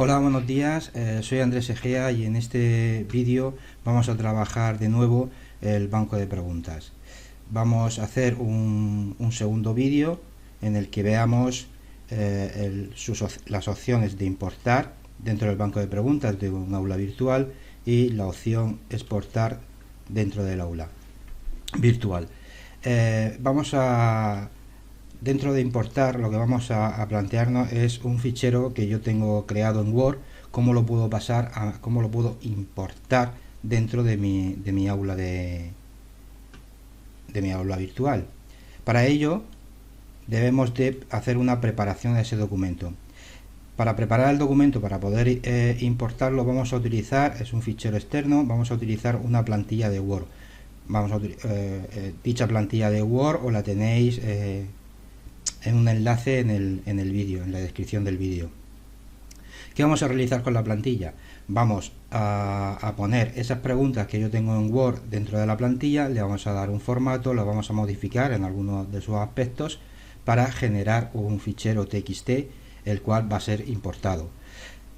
Hola, buenos días, soy Andrés Egea y en este vídeo vamos a trabajar de nuevo el banco de preguntas. Vamos a hacer un segundo vídeo en el que veamos las opciones de importar dentro del banco de preguntas de un aula virtual y la opción exportar dentro del aula virtual. Dentro de importar, lo que vamos a plantearnos es un fichero que yo tengo creado en Word, cómo lo puedo cómo lo puedo importar dentro de mi aula de mi aula virtual. Para ello debemos de hacer una preparación de ese documento. Para preparar el documento, para poder importarlo, vamos a utilizar, es un fichero externo, vamos a utilizar una plantilla de Word. Dicha plantilla de Word o la tenéis en un enlace en el vídeo, en la descripción del vídeo. ¿Qué vamos a realizar con la plantilla? Vamos a poner esas preguntas que yo tengo en Word dentro de la plantilla, le vamos a dar un formato, lo vamos a modificar en algunos de sus aspectos para generar un fichero TXT, el cual va a ser importado.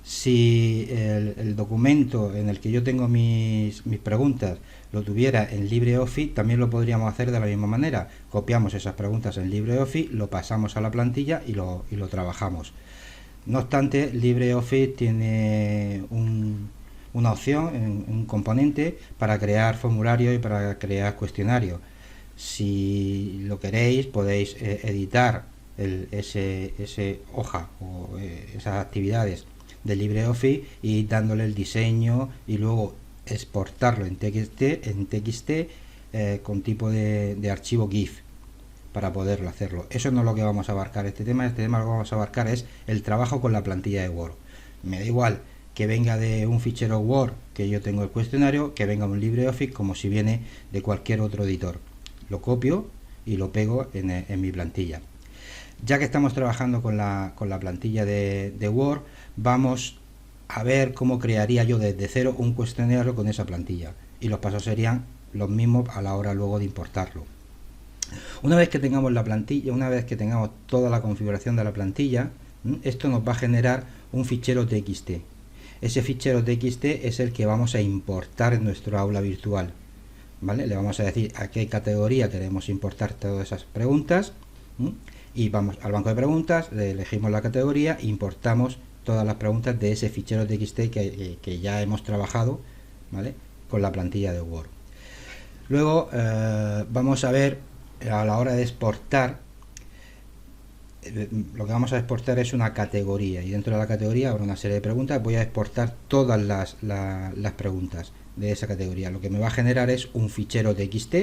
Si el documento en el que yo tengo mis preguntas lo tuviera en LibreOffice, también lo podríamos hacer de la misma manera. Copiamos esas preguntas en LibreOffice, lo pasamos a la plantilla y lo trabajamos. No obstante, LibreOffice tiene una opción, un componente para crear formularios y para crear cuestionarios. Si lo queréis, podéis editar ese hoja o esas actividades de LibreOffice y dándole el diseño y luego exportarlo en TXT con tipo de archivo GIF para poderlo hacerlo. Eso no es lo que vamos a abarcar este tema lo que vamos a abarcar es el trabajo con la plantilla de Word. Me da igual que venga de un fichero Word que yo tengo el cuestionario, que venga de un LibreOffice, como si viene de cualquier otro editor. Lo copio y lo pego en mi plantilla. Ya que estamos trabajando con la plantilla de Word, vamos a ver cómo crearía yo desde cero un cuestionario con esa plantilla, y los pasos serían los mismos a la hora luego de importarlo. Una vez que tengamos la plantilla, una vez que tengamos toda la configuración de la plantilla, esto nos va a generar un fichero TXT. Ese fichero TXT es el que vamos a importar en nuestro aula virtual, ¿vale? Le vamos a decir a qué categoría queremos importar todas esas preguntas, y vamos al banco de preguntas, le elegimos la categoría, importamos todas las preguntas de ese fichero TXT que ya hemos trabajado, ¿vale?, con la plantilla de Word. Luego vamos a ver a la hora de exportar, lo que vamos a exportar es una categoría, y dentro de la categoría habrá una serie de preguntas. Voy a exportar todas las preguntas de esa categoría. Lo que me va a generar es un fichero TXT,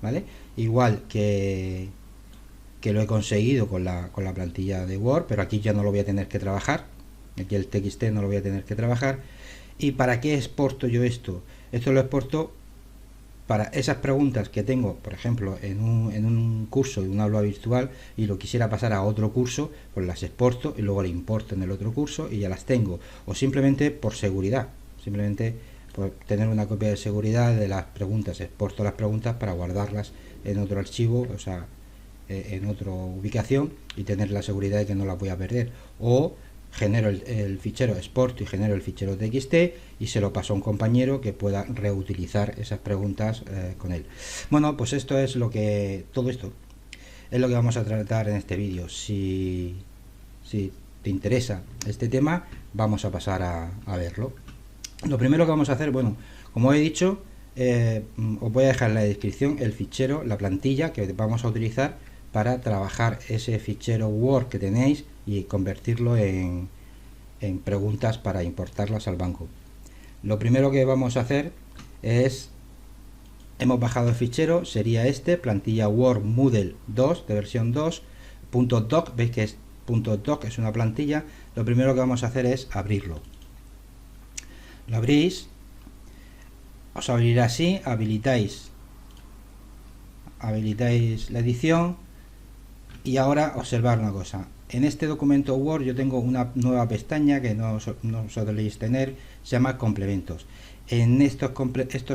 ¿vale?, igual que lo he conseguido con la plantilla de Word, pero aquí ya no lo voy a tener que trabajar. Aquí el TXT no lo voy a tener que trabajar. ¿Y para qué exporto yo esto? Esto lo exporto para esas preguntas que tengo, por ejemplo, en un curso de un aula virtual y lo quisiera pasar a otro curso, pues las exporto y luego le importo en el otro curso y ya las tengo. O simplemente por seguridad, simplemente por tener una copia de seguridad de las preguntas, exporto las preguntas para guardarlas en otro archivo, o sea, en otra ubicación, y tener la seguridad de que no la voy a perder. O genero el fichero, exporto y genero el fichero TXT y se lo paso a un compañero que pueda reutilizar esas preguntas con él. Bueno, pues todo esto es lo que vamos a tratar en este vídeo. Si te interesa este tema, vamos a pasar a verlo. Lo primero que vamos a hacer, bueno, como he dicho, os voy a dejar en la descripción el fichero, la plantilla que vamos a utilizar para trabajar ese fichero Word que tenéis y convertirlo en preguntas para importarlas al banco. Lo primero que vamos a hacer es, hemos bajado el fichero, sería plantilla Word Moodle 2 de versión 2, .doc, veis que es .doc, es una plantilla. Lo primero que vamos a hacer es abrirlo. Lo abrís, os abrirá así, habilitáis la edición. Y ahora observar una cosa, en este documento Word yo tengo una nueva pestaña que no soléis tener, se llama complementos. En estos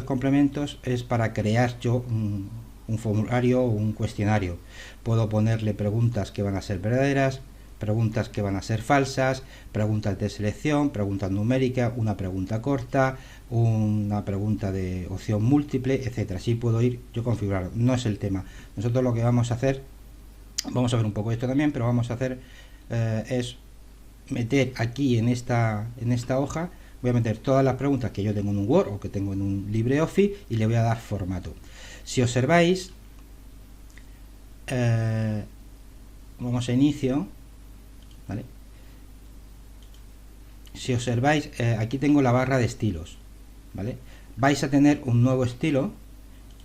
complementos es para crear yo un formulario o un cuestionario. Puedo ponerle preguntas que van a ser verdaderas, preguntas que van a ser falsas, preguntas de selección, preguntas numéricas, una pregunta corta, una pregunta de opción múltiple, etcétera. Así puedo ir yo configurarlo. No es el tema. Nosotros lo que vamos a hacer, vamos a ver un poco esto también, pero vamos a hacer es meter aquí en esta hoja, voy a meter todas las preguntas que yo tengo en un Word o que tengo en un LibreOffice y le voy a dar formato. Si observáis, vamos a inicio, ¿vale? Si observáis, aquí tengo la barra de estilos, ¿vale? Vais a tener un nuevo estilo.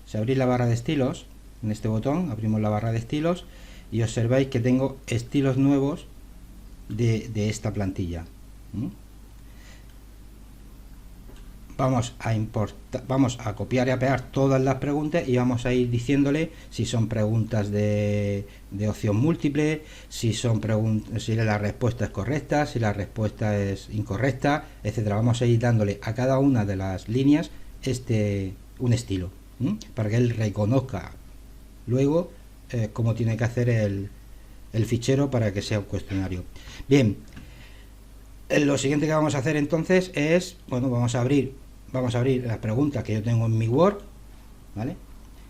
Si abrís la barra de estilos, en este botón abrimos la barra de estilos y observáis que tengo estilos nuevos de esta plantilla. Vamos a importar, vamos a copiar y a pegar todas las preguntas y vamos a ir diciéndole si son preguntas de opción múltiple, si son si la respuesta es correcta, si la respuesta es incorrecta, etcétera. Vamos a ir dándole a cada una de las líneas un estilo, para que él reconozca luego cómo tiene que hacer el fichero para que sea un cuestionario. Bien, lo siguiente que vamos a hacer entonces es, bueno, vamos a abrir las preguntas que yo tengo en mi Word, ¿vale?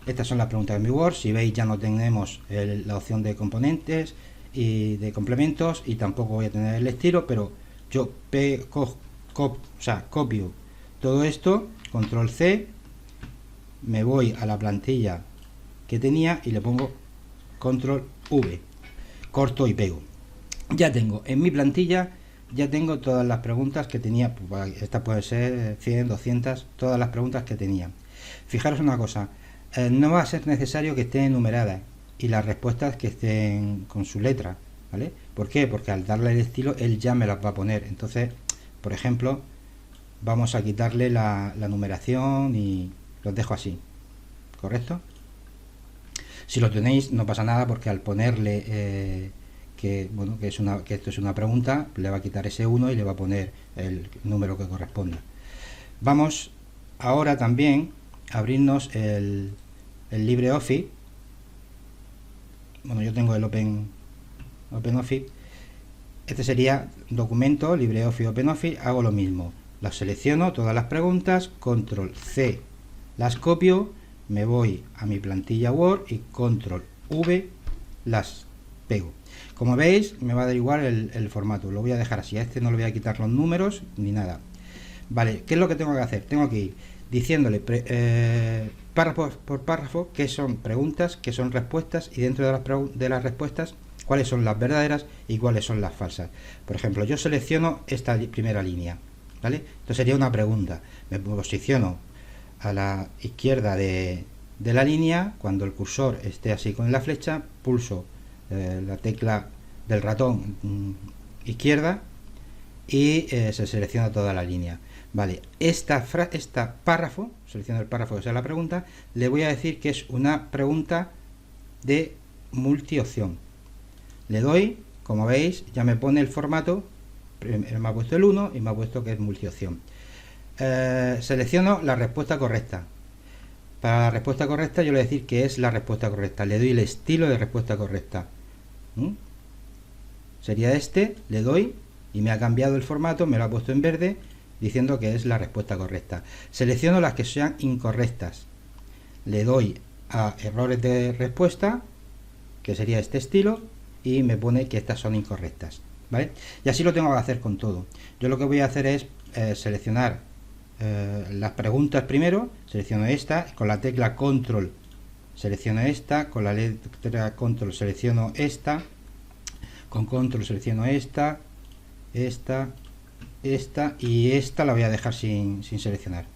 Estas son las preguntas de mi Word. Si veis, ya no tenemos la opción de componentes y de complementos y tampoco voy a tener el estilo, pero yo copio todo esto, control C, me voy a la plantilla que tenía y le pongo control V, corto y pego. Ya tengo en mi plantilla, ya tengo todas las preguntas que tenía. Esta puede ser 100, 200, todas las preguntas que tenía. Fijaros una cosa, no va a ser necesario que estén enumeradas y las respuestas que estén con su letra, ¿vale? ¿Por qué? Porque al darle el estilo él ya me las va a poner. Entonces, por ejemplo, vamos a quitarle la numeración y los dejo así, ¿correcto? Si lo tenéis no pasa nada, porque al ponerle que esto es una pregunta, le va a quitar ese 1 y le va a poner el número que corresponda. Vamos ahora también a abrirnos el LibreOffice. Bueno, yo tengo el OpenOffice. Este sería documento, LibreOffice, OpenOffice. Hago lo mismo, las selecciono todas las preguntas, control C, las copio, me voy a mi plantilla Word y control V las pego. Como veis, me va a dar igual el formato, lo voy a dejar así. A este no le voy a quitar los números ni nada. Vale, ¿qué es lo que tengo que hacer? Tengo que ir diciéndole párrafo por párrafo qué son preguntas, qué son respuestas, y dentro de las respuestas cuáles son las verdaderas y cuáles son las falsas. Por ejemplo, yo selecciono esta primera línea, ¿vale? Esto sería una pregunta. Me posiciono a la izquierda de la línea. Cuando el cursor esté así con la flecha, pulso la tecla del ratón izquierda y se selecciona toda la línea. Vale, esta párrafo, selecciono el párrafo que sea la pregunta, le voy a decir que es una pregunta de multiopción. Le doy, como veis, ya me pone el formato, me ha puesto el 1 y me ha puesto que es multiopción. Selecciono la respuesta correcta. Para la respuesta correcta yo le voy a decir que es la respuesta correcta. Le doy el estilo de respuesta correcta. Sería este, le doy y me ha cambiado el formato, me lo ha puesto en verde, diciendo que es la respuesta correcta. Selecciono las que sean incorrectas. Le doy a errores de respuesta, que sería este estilo, y me pone que estas son incorrectas, ¿vale? Y así lo tengo que hacer con todo. Yo lo que voy a hacer es seleccionar las preguntas primero. Selecciono esta, con la tecla control selecciono esta, con la letra control selecciono esta, con control selecciono esta y esta la voy a dejar sin seleccionar,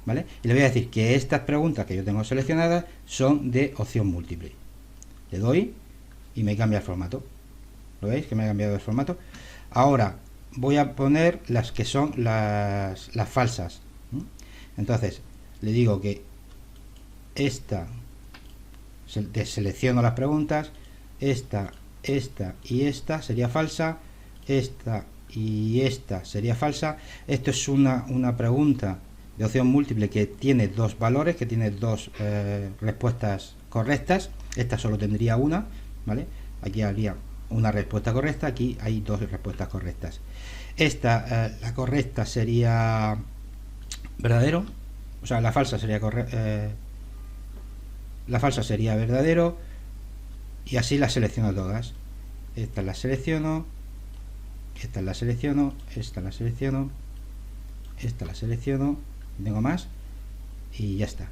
¿vale? Y le voy a decir que estas preguntas que yo tengo seleccionadas son de opción múltiple. Le doy y me cambia el formato. ¿Lo veis que me ha cambiado el formato? Ahora voy a poner las que son las falsas. Entonces le digo que selecciono las preguntas, esta y esta sería falsa, esta y esta sería falsa. Esto es una pregunta de opción múltiple que tiene dos valores, que tiene dos respuestas correctas. Esta solo tendría una, ¿vale? Aquí habría una respuesta correcta, aquí hay dos respuestas correctas. Esta, la correcta sería verdadero, o sea, la falsa sería la falsa sería verdadero, y así las selecciono todas. Esta la selecciono, esta la selecciono, esta la selecciono, esta la selecciono, tengo más y ya está,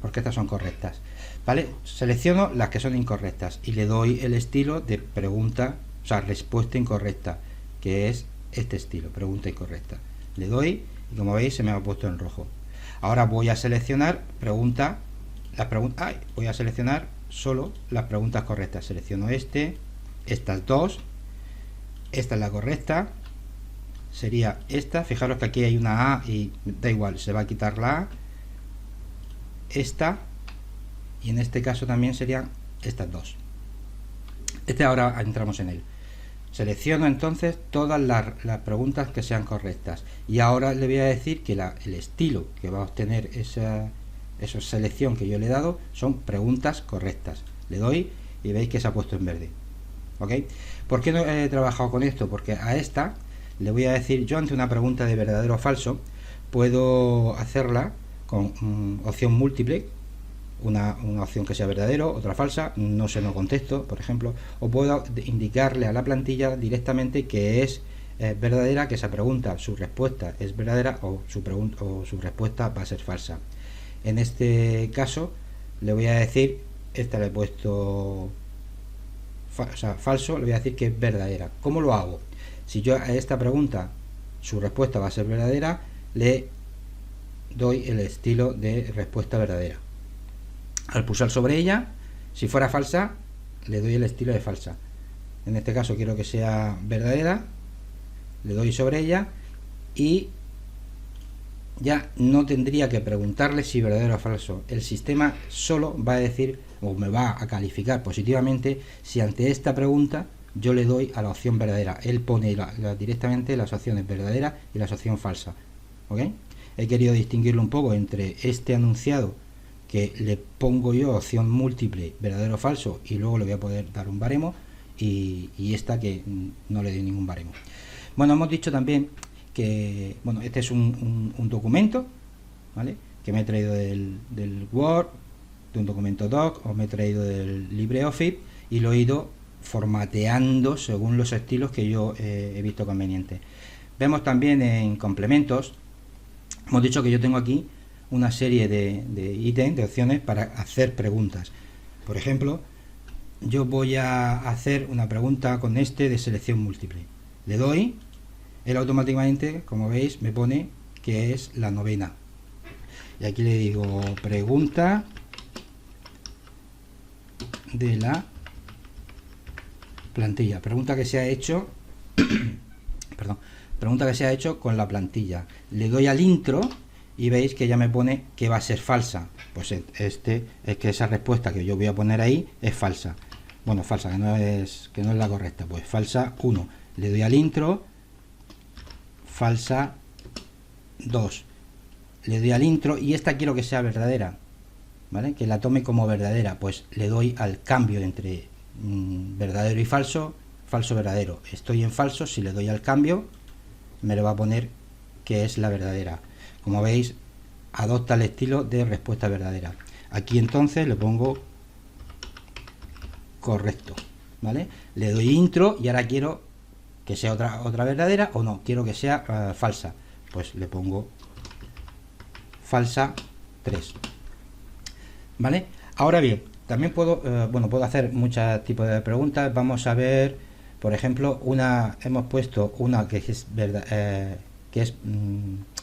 porque estas son correctas, ¿vale? Selecciono las que son incorrectas y le doy el estilo de pregunta, o sea, respuesta incorrecta, que es este estilo, pregunta incorrecta. Le doy y como veis se me ha puesto en rojo. Ahora voy a seleccionar voy a seleccionar solo las preguntas correctas. Selecciono estas dos, esta es la correcta, sería esta. Fijaros que aquí hay una A y da igual, se va a quitar la A, esta, y en este caso también serían estas dos. Ahora entramos en él. Selecciono entonces todas las preguntas que sean correctas y ahora le voy a decir que el estilo que va a obtener esa selección que yo le he dado son preguntas correctas. Le doy y veis que se ha puesto en verde. ¿Ok? ¿Por qué no he trabajado con esto? Porque a esta le voy a decir, yo ante una pregunta de verdadero o falso puedo hacerla con opción múltiple, una opción que sea verdadero, otra falsa, no sé, no contesto, por ejemplo, o puedo indicarle a la plantilla directamente que es verdadera, que esa pregunta, su respuesta es verdadera o su respuesta va a ser falsa. En este caso le voy a decir, esta le he puesto falso, le voy a decir que es verdadera. ¿Cómo lo hago? Si yo a esta pregunta su respuesta va a ser verdadera, le doy el estilo de respuesta verdadera. Al pulsar sobre ella, si fuera falsa, le doy el estilo de falsa. En este caso quiero que sea verdadera, le doy sobre ella y ya no tendría que preguntarle si verdadero o falso. El sistema solo va a decir o me va a calificar positivamente si ante esta pregunta yo le doy a la opción verdadera. Él pone directamente las opciones verdadera y la opción falsa. ¿Ok? He querido distinguirlo un poco entre este anunciado que le pongo yo opción múltiple verdadero o falso y luego le voy a poder dar un baremo y esta que no le doy ningún baremo. Bueno, hemos dicho también que bueno, este es un documento, ¿vale? Que me he traído del Word, de un documento doc, o me he traído del LibreOffice y lo he ido formateando según los estilos que yo he visto conveniente. Vemos también en complementos, hemos dicho que yo tengo aquí una serie de ítems, de opciones para hacer preguntas. Por ejemplo, yo voy a hacer una pregunta con de selección múltiple. Le doy, él automáticamente, como veis, me pone que es la novena. Y aquí le digo pregunta de la plantilla. Pregunta que se ha hecho perdón, pregunta que se ha hecho con la plantilla. Le doy al intro y veis que ya me pone que va a ser falsa. Pues es que esa respuesta que yo voy a poner ahí es falsa. Bueno, falsa, que no es la correcta. Pues falsa 1. Le doy al intro, falsa 2. Le doy al intro y esta quiero que sea verdadera, ¿vale? Que la tome como verdadera. Pues le doy al cambio entre verdadero y falso, falso, verdadero. Estoy en falso, si le doy al cambio me lo va a poner que es la verdadera. Como veis, adopta el estilo de respuesta verdadera. Aquí entonces le pongo correcto, ¿vale? Le doy intro y ahora quiero que sea otra verdadera o no, quiero que sea falsa. Pues le pongo falsa 3, ¿vale? Ahora bien, también puedo hacer muchos tipos de preguntas. Vamos a ver, por ejemplo, hemos puesto una que es verdad, que es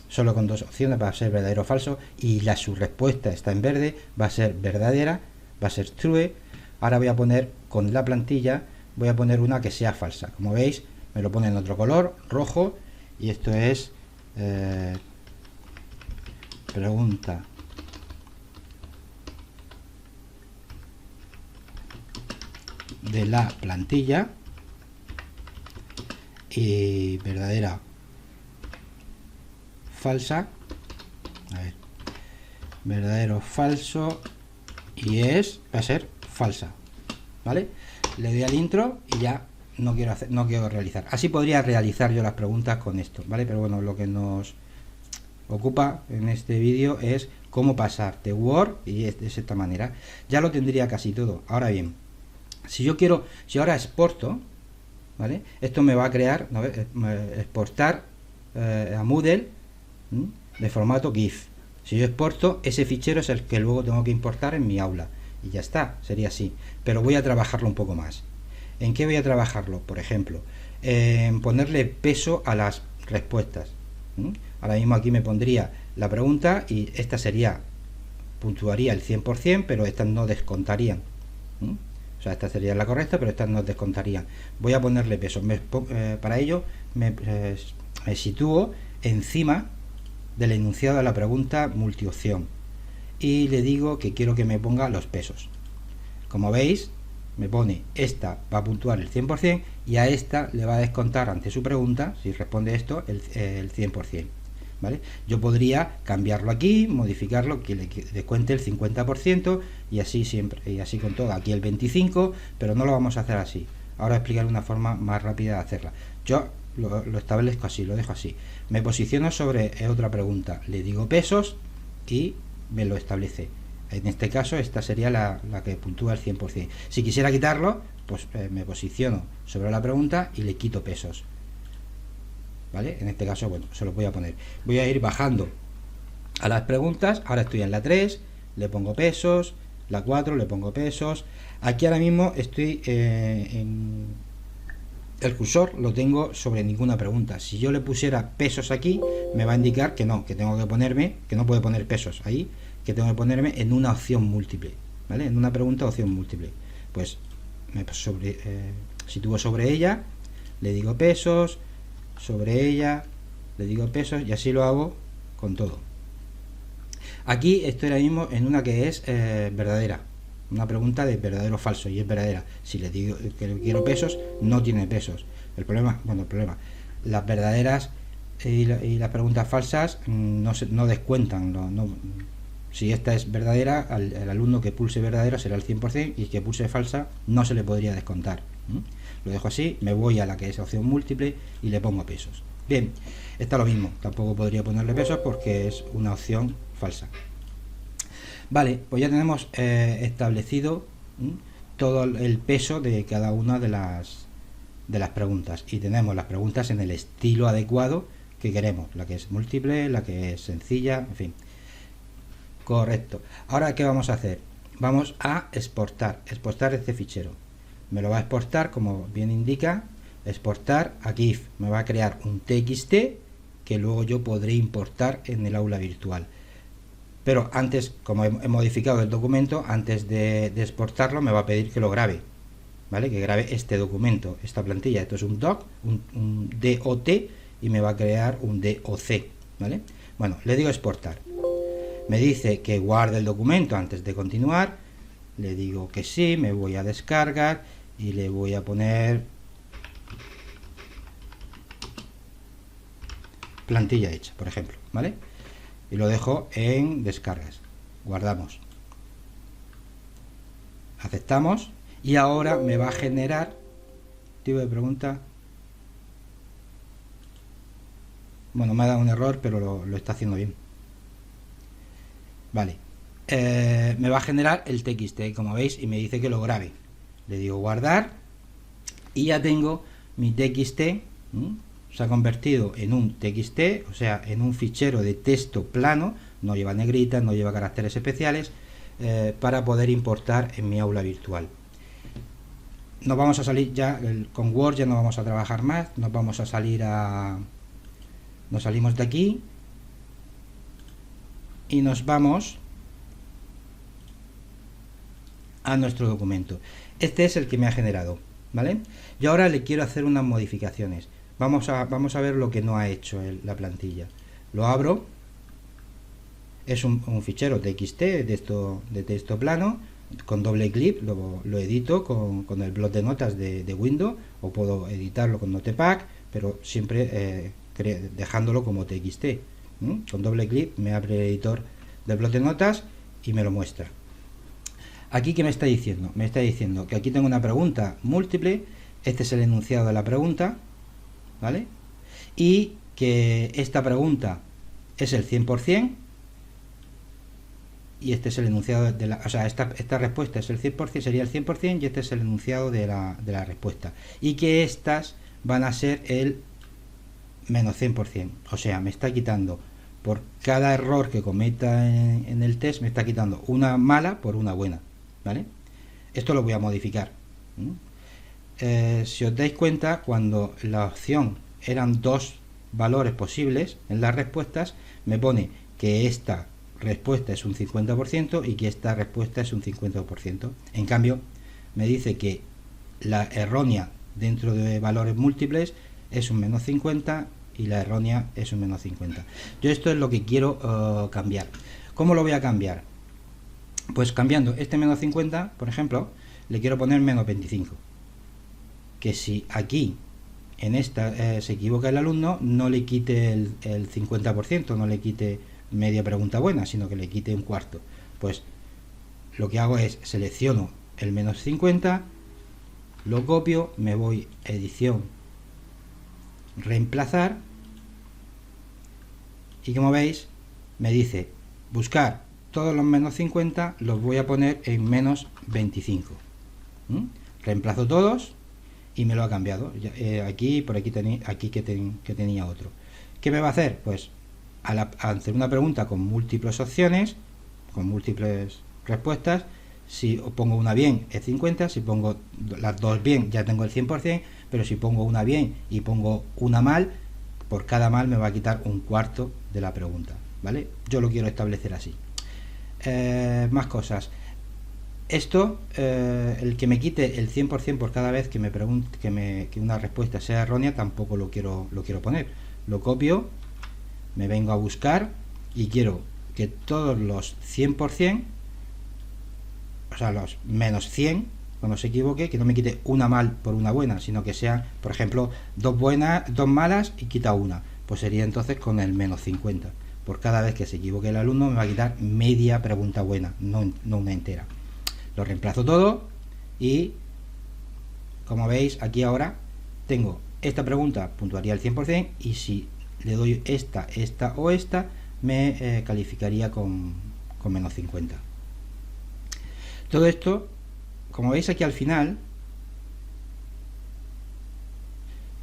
solo con dos opciones, va a ser verdadero o falso, y su respuesta está en verde, va a ser verdadera, va a ser true. Ahora voy a poner con la plantilla, voy a poner una que sea falsa. Como veis, me lo pone en otro color, rojo, y esto es pregunta de la plantilla y verdadera, falsa, a ver, verdadero, falso, y va a ser falsa, ¿vale? Le doy al intro y ya no quiero realizar. Así podría realizar yo las preguntas con esto, ¿vale? Pero bueno, lo que nos ocupa en este vídeo es cómo pasar de Word y de esta manera. Ya lo tendría casi todo. Ahora bien, si ahora exporto, ¿vale? Esto me va a crear, ¿no? Exportar a Moodle de formato GIF. Si yo exporto, ese fichero es el que luego tengo que importar en mi aula. Y ya está, sería así. Pero voy a trabajarlo un poco más. ¿En qué voy a trabajarlo? Por ejemplo, en ponerle peso a las respuestas. Ahora mismo aquí me pondría la pregunta y esta puntuaría el 100%, pero estas no descontarían. O sea, esta sería la correcta, pero estas no descontarían. Voy a ponerle peso. Para ello me sitúo encima del enunciado de la pregunta multiopción y le digo que quiero que me ponga los pesos. Como veis, me pone esta va a puntuar el 100% y a esta le va a descontar ante su pregunta, si responde esto, el 100%. ¿Vale? Yo podría cambiarlo aquí, modificarlo, que le descuente el 50% y así siempre, y así con todo. Aquí el 25%, pero no lo vamos a hacer así. Ahora explicaré una forma más rápida de hacerla. Yo lo establezco así, lo dejo así. Me posiciono sobre otra pregunta, le digo pesos y me lo establece. En este caso esta sería la que puntúa el 100%. Si quisiera quitarlo, pues me posiciono sobre la pregunta y le quito pesos. ¿Vale? En este caso, bueno, se lo voy a poner. Voy a ir bajando a las preguntas. Ahora estoy en la 3, le pongo pesos. La 4, le pongo pesos. Aquí ahora mismo estoy en el cursor, lo tengo sobre ninguna pregunta. Si yo le pusiera pesos aquí, me va a indicar que no, que tengo que ponerme, que no puede poner pesos ahí, que tengo que ponerme en una opción múltiple, ¿vale? En una pregunta opción múltiple. Pues me sitúo sobre ella, le digo pesos, sobre ella, le digo pesos y así lo hago con todo. Aquí estoy ahora mismo en una que es verdadera, una pregunta de verdadero o falso y es verdadera. Si le digo que quiero pesos, no tiene pesos. El problema, las verdaderas y las preguntas falsas no descuentan. Si esta es verdadera, al alumno que pulse verdadera será el 100% y que pulse falsa no se le podría descontar. Lo dejo así, me voy a la que es opción múltiple y le pongo pesos. Bien, está lo mismo, tampoco podría ponerle pesos porque es una opción falsa. Vale, pues ya tenemos establecido todo el peso de cada una de las preguntas y tenemos las preguntas en el estilo adecuado que queremos, la que es múltiple, la que es sencilla, en fin. Correcto. Ahora, ¿qué vamos a hacer? Vamos a exportar este fichero. Me lo va a exportar, como bien indica, exportar a GIF. Me va a crear un TXT que luego yo podré importar en el aula virtual. Pero antes, como he modificado el documento, antes de exportarlo me va a pedir que lo grabe, ¿vale? Que grabe este documento, esta plantilla. Esto es un doc, un DOT y me va a crear un DOC, ¿vale? Bueno, le digo exportar. Me dice que guarde el documento antes de continuar. Le digo que sí, me voy a descargar y le voy a poner plantilla hecha, por ejemplo, ¿vale? Y lo dejo en descargas. Guardamos. Aceptamos. Y ahora me va a generar tipo de pregunta. Bueno, me ha dado un error, pero lo está haciendo bien. Vale. Me va a generar el TXT, como veis, y me dice que lo grabe. Le digo guardar. Y ya tengo mi TXT. Se ha convertido en un TXT, o sea, en un fichero de texto plano, no lleva negritas, no lleva caracteres especiales, para poder importar en mi aula virtual. Nos vamos a salir ya, con Word ya no vamos a trabajar más, nos vamos a salir nos salimos de aquí y nos vamos a nuestro documento. Este es el que me ha generado, ¿vale? Yo ahora le quiero hacer unas modificaciones. Vamos a ver lo que no ha hecho la plantilla. Lo abro. Es un fichero TXT de texto plano. Con doble clic lo edito con el bloc de notas de Windows. O puedo editarlo con Notepad, pero siempre dejándolo como TXT. Con doble clic me abre el editor del bloc de notas y me lo muestra. Aquí, ¿qué me está diciendo? Me está diciendo que aquí tengo una pregunta múltiple este es el enunciado de la pregunta, ¿vale? Y que esta pregunta es el 100%, y este es el enunciado de la, o sea, esta respuesta es el 100%, sería el 100%, y este es el enunciado de la respuesta, y que estas van a ser el menos 100%, o sea, me está quitando por cada error que cometa en el test, me está quitando una mala por una buena, ¿vale? Esto lo voy a modificar. Si os dais cuenta, cuando la opción eran dos valores posibles en las respuestas, me pone que esta respuesta es un 50% y que esta respuesta es un 50%. En cambio, me dice que la errónea dentro de valores múltiples es un menos 50 y la errónea es un menos 50. Yo esto es lo que quiero cambiar. ¿Cómo lo voy a cambiar? Pues cambiando este menos 50, por ejemplo, le quiero poner menos 25. Que si aquí en esta se equivoca el alumno, no le quite el 50%, no le quite media pregunta buena, sino que le quite un cuarto. Pues lo que hago es selecciono el menos 50, lo copio, me voy a edición, reemplazar, y como veis me dice buscar todos los menos 50, los voy a poner en menos 25. Reemplazo todos y me lo ha cambiado. Aquí, por aquí, que tenía otro. ¿Qué me va a hacer? Pues al hacer una pregunta con múltiples opciones, con múltiples respuestas, si pongo una bien es 50, si pongo las dos bien ya tengo el 100%, pero si pongo una bien y pongo una mal, por cada mal me va a quitar un cuarto de la pregunta, ¿vale? Yo lo quiero establecer así. Más cosas. Esto, el que me quite el 100% por cada vez que me pregunte que una respuesta sea errónea, tampoco lo quiero poner. Lo copio, me vengo a buscar y quiero que todos los 100%, o sea, los menos 100, cuando se equivoque, que no me quite una mal por una buena, sino que sea, por ejemplo, dos buenas, dos malas y quita una. Pues sería entonces con el menos 50. Por cada vez que se equivoque el alumno me va a quitar media pregunta buena, no una entera. Lo reemplazo todo y, como veis, aquí ahora tengo esta pregunta, puntuaría el 100%, y si le doy esta o esta, me calificaría con menos 50. Todo esto, como veis aquí al final,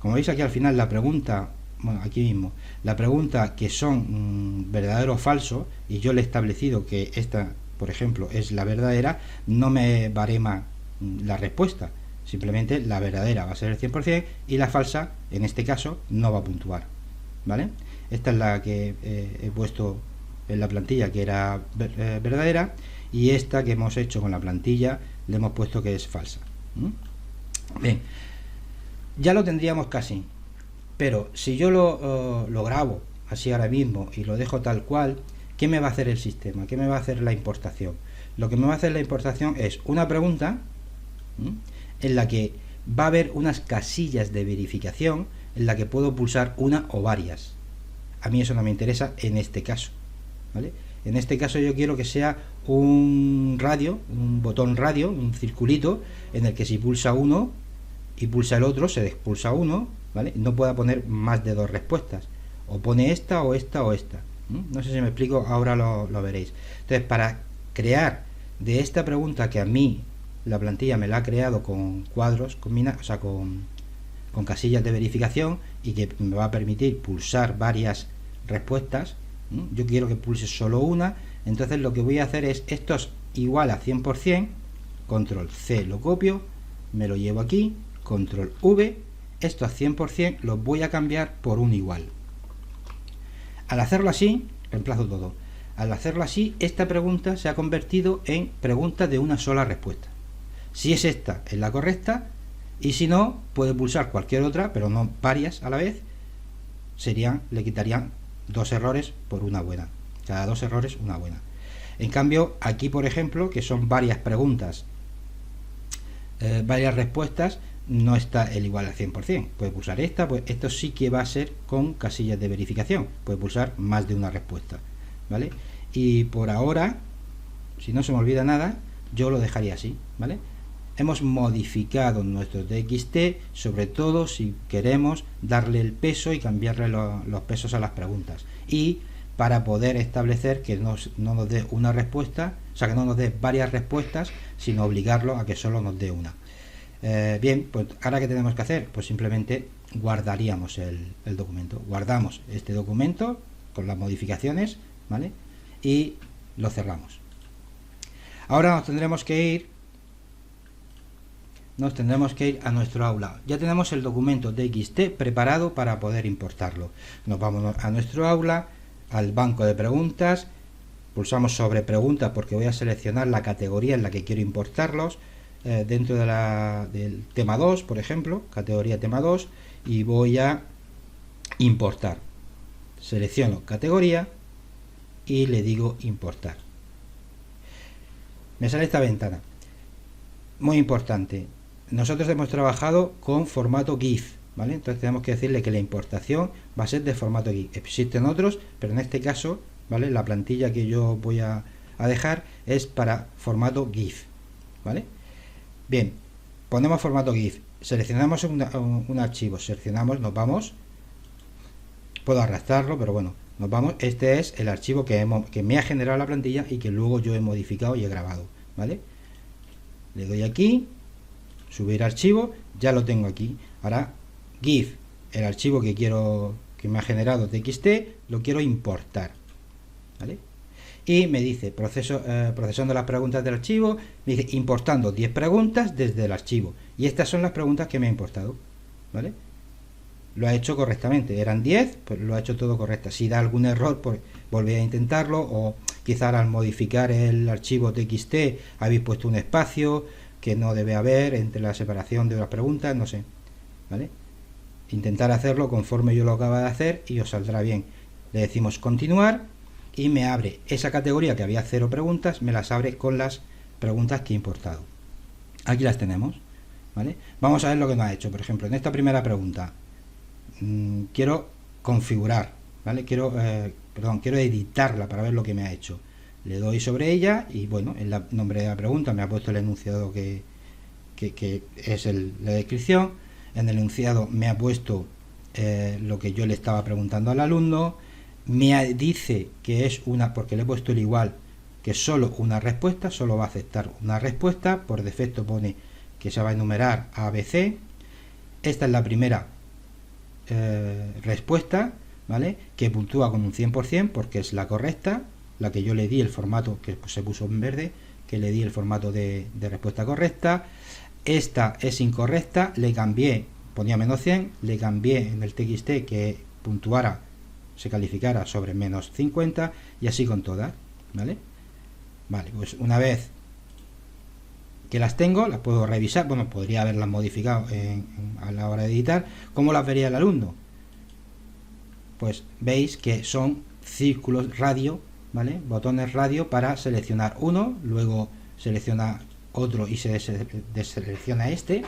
la pregunta, bueno, aquí mismo, la pregunta que son verdadero o falso, y yo le he establecido que esta, por ejemplo, es la verdadera, no me barema la respuesta, simplemente la verdadera va a ser el 100% y la falsa, en este caso, no va a puntuar, ¿vale? Esta es la que he puesto en la plantilla, que era verdadera, y esta que hemos hecho con la plantilla le hemos puesto que es falsa. Bien, ya lo tendríamos casi, pero si yo lo grabo así ahora mismo y lo dejo tal cual, ¿qué me va a hacer el sistema? ¿Qué me va a hacer la importación? Lo que me va a hacer la importación es una pregunta en la que va a haber unas casillas de verificación en la que puedo pulsar una o varias. A mí eso no me interesa en este caso, ¿vale? En este caso yo quiero que sea un radio, un botón radio, un circulito, en el que si pulsa uno y pulsa el otro, se expulsa uno, ¿vale? No pueda poner más de dos respuestas. O pone esta o esta o esta. No sé si me explico, ahora lo veréis. Entonces, para crear de esta pregunta, que a mí la plantilla me la ha creado con cuadros, o sea, con casillas de verificación, y que me va a permitir pulsar varias respuestas, yo quiero que pulse solo una. Entonces lo que voy a hacer es, esto es igual a 100%, control C lo copio, me lo llevo aquí, control V, esto a 100% lo voy a cambiar por un igual. Al hacerlo así, reemplazo todo. Al hacerlo así, esta pregunta se ha convertido en pregunta de una sola respuesta. Si es esta, es la correcta, y si no, puede pulsar cualquier otra, pero no varias a la vez. Le quitarían dos errores por una buena. Cada dos errores, una buena. En cambio, aquí, por ejemplo, que son varias preguntas, varias respuestas, no está el igual al 100%. Puede pulsar esta, pues esto sí que va a ser con casillas de verificación. Puede pulsar más de una respuesta, ¿vale? Y por ahora, si no se me olvida nada, yo lo dejaría así, ¿vale? hemos modificado nuestro TXT, sobre todo si queremos darle el peso y cambiarle los pesos a las preguntas, y para poder establecer que no nos dé una respuesta, o sea, que no nos dé varias respuestas, sino obligarlo a que solo nos dé una. Bien, pues ahora ¿qué tenemos que hacer? Pues simplemente guardaríamos el documento. Guardamos este documento con las modificaciones, ¿vale? Y lo cerramos. Ahora nos tendremos que ir a nuestro aula. Ya tenemos el documento TXT preparado para poder importarlo. Nos vamos a nuestro aula, al banco de preguntas, pulsamos sobre preguntas porque voy a seleccionar la categoría en la que quiero importarlos, dentro del tema 2, por ejemplo, categoría tema 2, y voy a importar. Selecciono categoría y le digo importar. Me sale esta ventana. Muy importante, nosotros hemos trabajado con formato GIF, ¿vale? Entonces tenemos que decirle que la importación va a ser de formato GIF. Existen otros, pero en este caso, ¿vale? La plantilla que yo voy a dejar es para formato GIF, ¿vale? Bien, ponemos formato GIF, seleccionamos un archivo, seleccionamos, nos vamos, puedo arrastrarlo, pero bueno, nos vamos. Este es el archivo que me ha generado la plantilla y que luego yo he modificado y he grabado, ¿vale? Le doy aquí, subir archivo, ya lo tengo aquí. Ahora GIF, el archivo que me ha generado TXT, lo quiero importar, ¿vale? Y me dice procesando las preguntas del archivo, me dice importando 10 preguntas desde el archivo, y estas son las preguntas que me ha importado, ¿vale? Lo ha hecho correctamente, eran 10, pues lo ha hecho todo correcto. Si da algún error, pues volví a intentarlo, o quizás al modificar el archivo TXT habéis puesto un espacio que no debe haber entre la separación de las preguntas, no sé, ¿vale? Intentar hacerlo conforme yo lo acabo de hacer y os saldrá bien. Le decimos continuar y me abre esa categoría que había 0 preguntas, me las abre con las preguntas que he importado. Aquí las tenemos, ¿vale? Vamos a ver lo que nos ha hecho. Por ejemplo, en esta primera pregunta, quiero configurar, ¿vale? Quiero editarla para ver lo que me ha hecho. Le doy sobre ella y bueno, en el nombre de la pregunta me ha puesto el enunciado que es la descripción. En el enunciado me ha puesto lo que yo le estaba preguntando al alumno. Me dice que es porque le he puesto el igual, que es solo una respuesta, solo va a aceptar una respuesta. Por defecto pone que se va a enumerar ABC. Esta es la primera respuesta, ¿vale? Que puntúa con un 100% porque es la correcta, la que yo le di el formato, que pues se puso en verde, que le di el formato de respuesta correcta. Esta es incorrecta, le cambié, ponía menos 100, le cambié en el TXT que puntuara, se calificara sobre menos 50, y así con todas, ¿vale? Vale, pues una vez que las tengo, las puedo revisar. Bueno, podría haberlas modificado a la hora de editar. ¿Cómo las vería el alumno? Pues veis que son círculos radio, ¿vale? Botones radio para seleccionar uno, luego selecciona otro y se deselecciona este,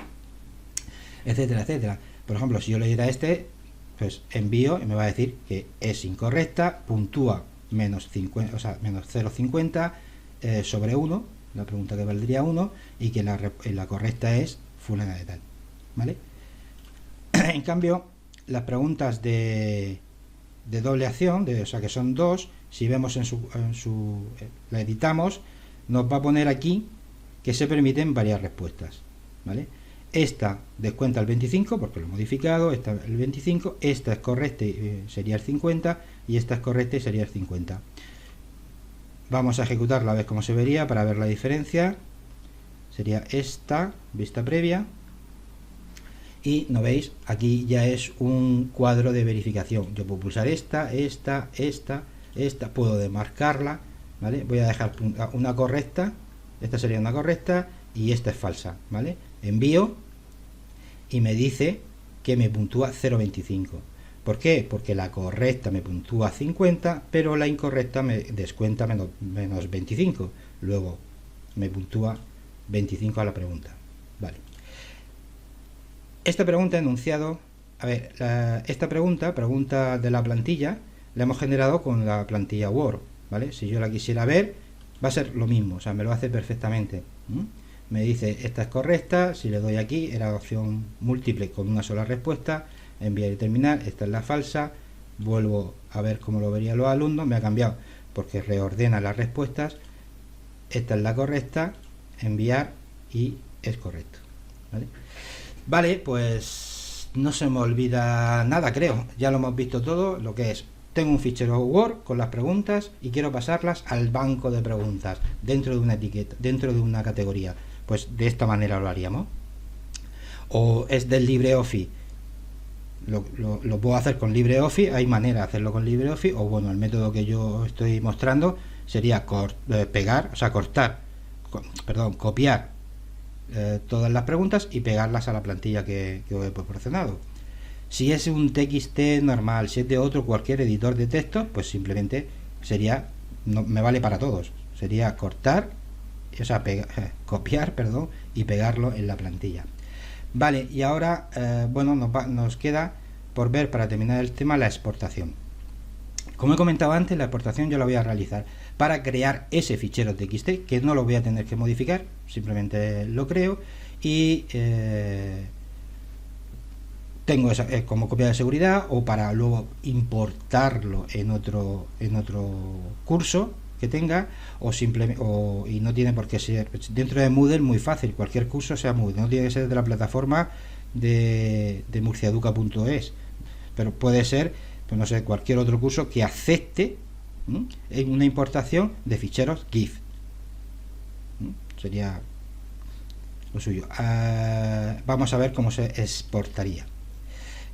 etcétera, etcétera. Por ejemplo, si yo le diera este, pues envío y me va a decir que es incorrecta, puntúa menos 50, o sea, menos 0,50 sobre 1, la pregunta que valdría 1, y que la correcta es fulana de tal, ¿vale? En cambio, las preguntas de doble acción, o sea que son 2, si vemos la editamos, nos va a poner aquí que se permiten varias respuestas, ¿vale? Esta descuenta el 25 porque lo he modificado, esta el 25, esta es correcta y sería el 50, y esta es correcta y sería el 50. Vamos a ejecutarla a ver cómo se vería para ver la diferencia. Sería esta, vista previa. Y no veis, aquí ya es un cuadro de verificación. Yo puedo pulsar esta, puedo demarcarla, ¿vale? Voy a dejar una correcta, esta sería una correcta y esta es falsa, ¿vale? Envío y me dice que me puntúa 0,25. ¿Por qué? Porque la correcta me puntúa 50, pero la incorrecta me descuenta menos 25. Luego me puntúa 25 a la pregunta. Vale. Esta pregunta enunciado, a ver, esta pregunta de la plantilla, la hemos generado con la plantilla Word, ¿vale? Si yo la quisiera ver, va a ser lo mismo, o sea, me lo hace perfectamente. me dice esta es correcta. Si le doy aquí, era opción múltiple con una sola respuesta, enviar y terminar, esta es la falsa. Vuelvo a ver cómo lo verían los alumnos, me ha cambiado porque reordena las respuestas, esta es la correcta, enviar y es correcto. Vale, pues no se me olvida nada, creo, ya lo hemos visto todo, lo que es. Tengo un fichero Word con las preguntas y quiero pasarlas al banco de preguntas dentro de una etiqueta, dentro de una categoría. Pues de esta manera lo haríamos. O es del LibreOffice, lo puedo hacer con LibreOffice, hay manera de hacerlo con LibreOffice, o bueno, el método que yo estoy mostrando sería pegar, o sea, copiar todas las preguntas y pegarlas a la plantilla que os he proporcionado. Si es un TXT normal, si es de otro cualquier editor de texto, pues simplemente sería, no, me vale para todos, sería cortar, o sea, copiar, perdón, y pegarlo en la plantilla. Vale, y ahora, bueno, nos queda por ver, para terminar el tema, la exportación. Como he comentado antes, la exportación yo la voy a realizar para crear ese fichero TXT, que no lo voy a tener que modificar, simplemente lo creo y tengo esa como copia de seguridad, o para luego importarlo en otro curso que tenga, o simplemente, y no tiene por qué ser dentro de Moodle, muy fácil, cualquier curso sea Moodle, no tiene que ser de la plataforma de murciaeduca.es, pero puede ser, pues no sé, cualquier otro curso que acepte una importación de ficheros GIF. Sería lo suyo. Vamos a ver cómo se exportaría.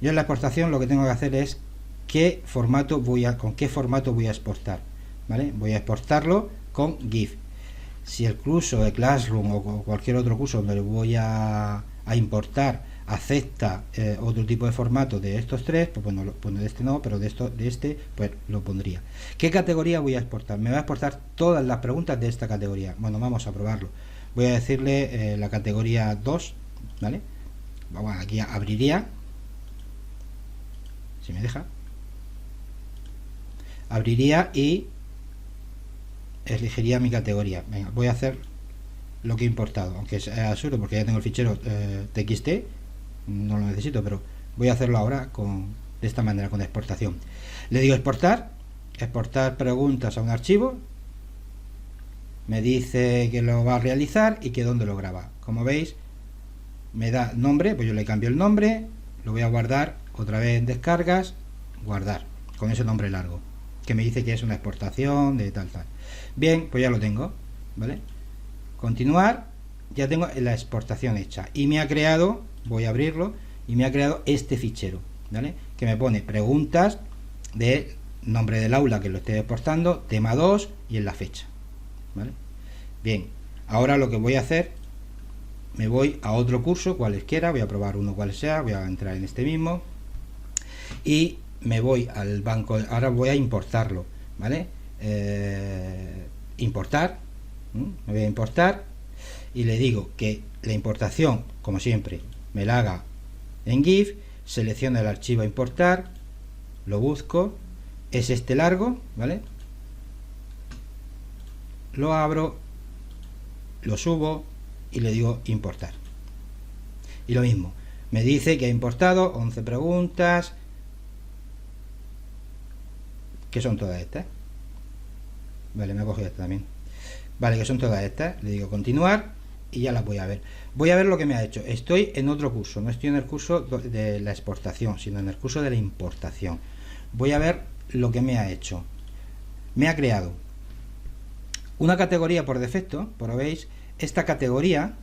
Yo en la exportación lo que tengo que hacer es con qué formato voy a exportar, ¿vale? Voy a exportarlo con GIF. Si el curso de Classroom o cualquier otro curso donde voy a importar acepta otro tipo de formato de estos tres, pues bueno, de este no, pero de este pues lo pondría. ¿Qué categoría voy a exportar? Me va a exportar todas las preguntas de esta categoría. Bueno, vamos a probarlo. Voy a decirle la categoría 2, ¿vale? Vamos, aquí abriría, si me deja, abriría y elegiría mi categoría. Venga, voy a hacer lo que he importado, aunque es absurdo porque ya tengo el fichero TXT, no lo necesito, pero voy a hacerlo ahora de esta manera, con exportación. Le digo exportar preguntas a un archivo, me dice que lo va a realizar y que dónde lo graba. Como veis, me da nombre, pues yo le cambio el nombre, lo voy a guardar otra vez en descargas, guardar, con ese nombre largo, que me dice que es una exportación de tal. Bien, pues ya lo tengo, ¿vale? Continuar, ya tengo la exportación hecha y me ha creado, voy a abrirlo, y me ha creado este fichero, ¿vale? Que me pone preguntas de nombre del aula que lo estoy exportando, tema 2 y en la fecha, ¿vale? Bien, ahora lo que voy a hacer, me voy a otro curso, cualesquiera, voy a probar uno cual sea, voy a entrar en este mismo y me voy al banco, ahora voy a importarlo, ¿vale? Importar, me voy a importar y le digo que la importación, como siempre, me la haga en GIF, selecciono el archivo a importar, lo busco, es este largo, ¿vale? Lo abro, lo subo y le digo importar. Y lo mismo, me dice que ha importado 11 preguntas, que son todas estas. Vale, me ha cogido esta también. Vale, que son todas estas. Le digo continuar y ya las voy a ver. Voy a ver lo que me ha hecho. Estoy en otro curso, no estoy en el curso de la exportación, sino en el curso de la importación. Voy a ver lo que me ha hecho. Me ha creado una categoría por defecto, por veis, esta categoría,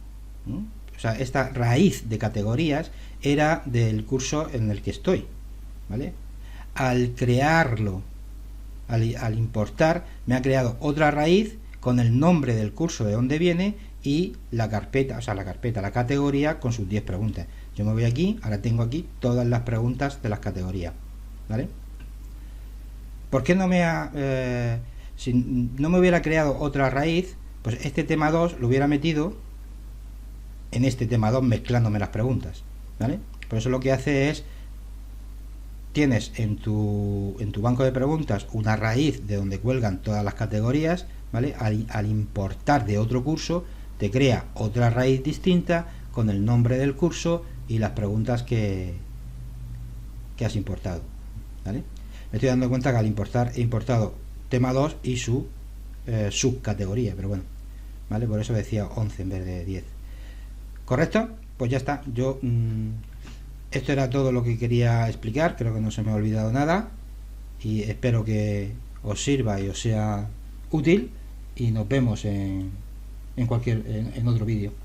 o sea, esta raíz de categorías era del curso en el que estoy, ¿vale? Al crearlo, al importar, me ha creado otra raíz con el nombre del curso de donde viene y la carpeta, la categoría con sus 10 preguntas. Yo me voy aquí, ahora tengo aquí todas las preguntas de las categorías, ¿vale? ¿Por qué no me ha... si no me hubiera creado otra raíz, pues este tema 2 lo hubiera metido en este tema 2 mezclándome las preguntas, ¿vale? Por eso lo que hace es, tienes en tu banco de preguntas una raíz de donde cuelgan todas las categorías, ¿vale? Al importar de otro curso te crea otra raíz distinta con el nombre del curso y las preguntas que has importado, ¿vale? Me estoy dando cuenta que al importar he importado tema 2 y su subcategoría, pero bueno, ¿vale? Por eso decía 11 en vez de 10. ¿Correcto? Pues ya está. Yo esto era todo lo que quería explicar. Creo que no se me ha olvidado nada y espero que os sirva y os sea útil, y nos vemos en otro vídeo.